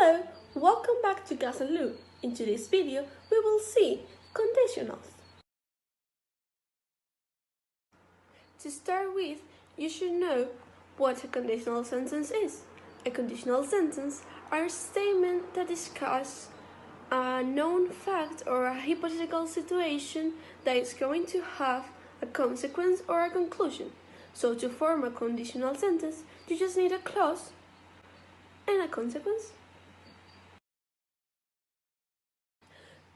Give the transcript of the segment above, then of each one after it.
Hello, welcome back to Gusnlu. In today's video, we will see conditionals. To start with, you should know what a conditional sentence is. A conditional sentence are statements that discuss a known fact or a hypothetical situation that is going to have a consequence or a conclusion. So to form a conditional sentence, you just need a clause and a consequence.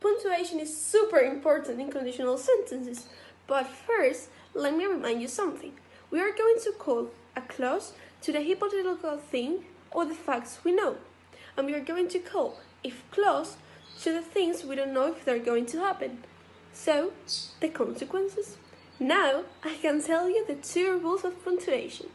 Punctuation is super important in conditional sentences, but first, let me remind you something. We are going to call a clause to the hypothetical thing or the facts we know, and we are going to call if clause to the things we don't know if they're going to happen. So, the consequences. Now, I can tell you the 2 rules of punctuation.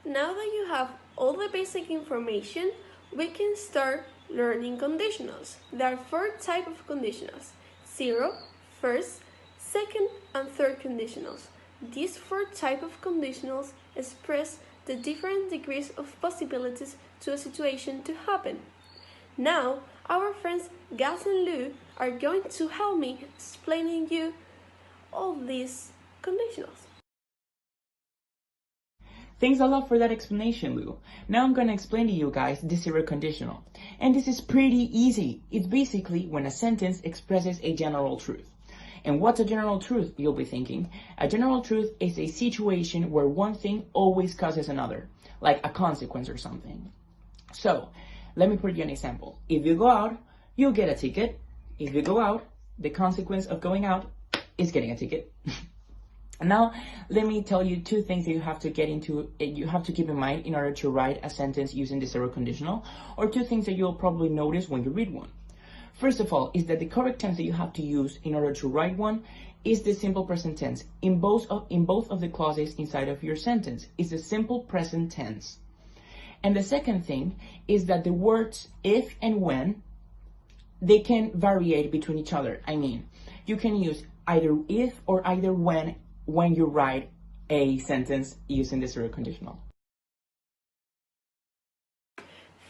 Now that you have all the basic information, we can start learning conditionals. There are 4 types of conditionals: 0, first, second, and third conditionals. These 4 types of conditionals express the different degrees of possibilities to a situation to happen. Now, our friends Grase and Lu are going to help me explaining you all these conditionals. Thanks a lot for that explanation, Lu. Now I'm gonna explain to you guys the 0 conditional. And this is pretty easy. It's basically when a sentence expresses a general truth. And what's a general truth, you'll be thinking? A general truth is a situation where one thing always causes another, like a consequence or something. So, let me put you an example. If you go out, you'll get a ticket. If you go out, the consequence of going out is getting a ticket. Now, let me tell you 2 things that you have to keep in mind in order to write a sentence using the 0 conditional, or 2 things that you'll probably notice when you read one. First of all, is that the correct tense that you have to use in order to write one is the simple present tense. In both of the clauses inside of your sentence, it's a simple present tense. And the second thing is that the words if and when, they can vary between each other. I mean, you can use either if or either when you write a sentence using the 0 conditional.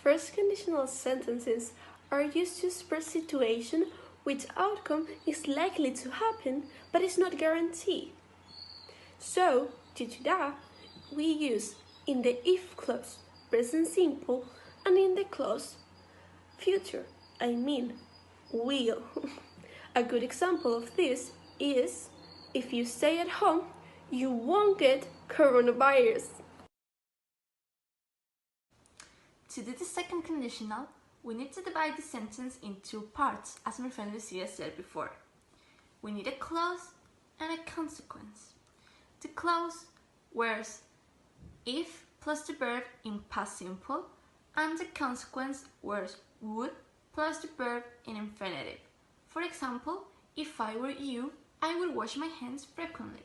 First conditional sentences are used to express situation which outcome is likely to happen but is not guaranteed. So, due to that, we use in the if clause present simple and in the clause future, I mean will. A good example of this is if you stay at home, you won't get coronavirus. To do the second conditional, we need to divide the sentence in 2 parts, as my friend Lucia said before. We need a clause and a consequence. The clause wears if plus the verb in past simple, and the consequence wears would plus the verb in infinitive. For example, if I were you, I would wash my hands frequently.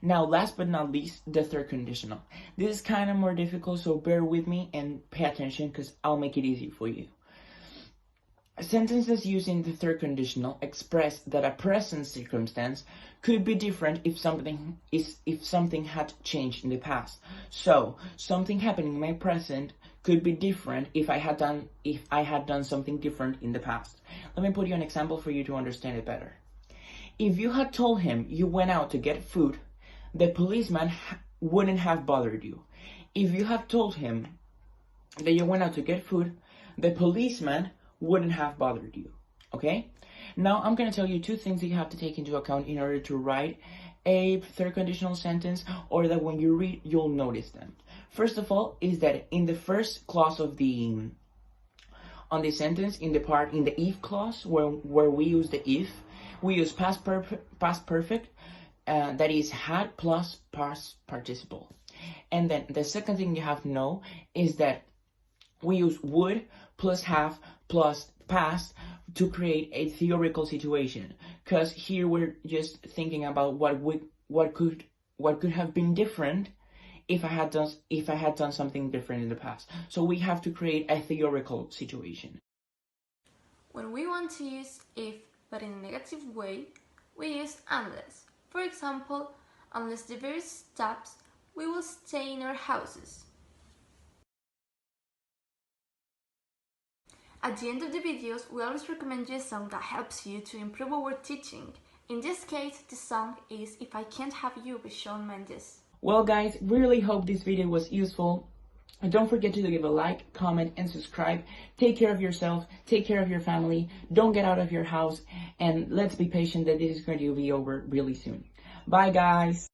Now, last but not least, the 3rd conditional. This is kind of more difficult, so bear with me and pay attention because I'll make it easy for you. Sentences using the 3rd conditional express that a present circumstance could be different if something had changed in the past. So, something happening in my present could be different if I had done something different in the past. Let me put you an example for you to understand it better. If you had told him you went out to get food, the policeman wouldn't have bothered you. If you had told him that you went out to get food, the policeman wouldn't have bothered you. Okay? Now I'm going to tell you 2 things that you have to take into account in order to write a 3rd conditional sentence, or that when you read, you'll notice them. First of all, is that in the first clause of the sentence, in the if clause, where we use the if, we use past perfect, that is had plus past participle. And then the second thing you have to know is that we use would plus have plus past to create a theoretical situation, because here we're just thinking about what could have been different if I had done something different in the past. So we have to create a theoretical situation. When we want to use if but in a negative way, we use unless. For example, Unless the virus stops, we will stay in our houses. At the end of the videos, we always recommend you a song that helps you to improve our teaching. In this case, the song is If I Can't Have You by Shawn Mendes. Well guys, really hope this video was useful. And don't forget to give a like, comment, and subscribe. Take care of yourself, take care of your family, don't get out of your house, and let's be patient that this is going to be over really soon. Bye guys!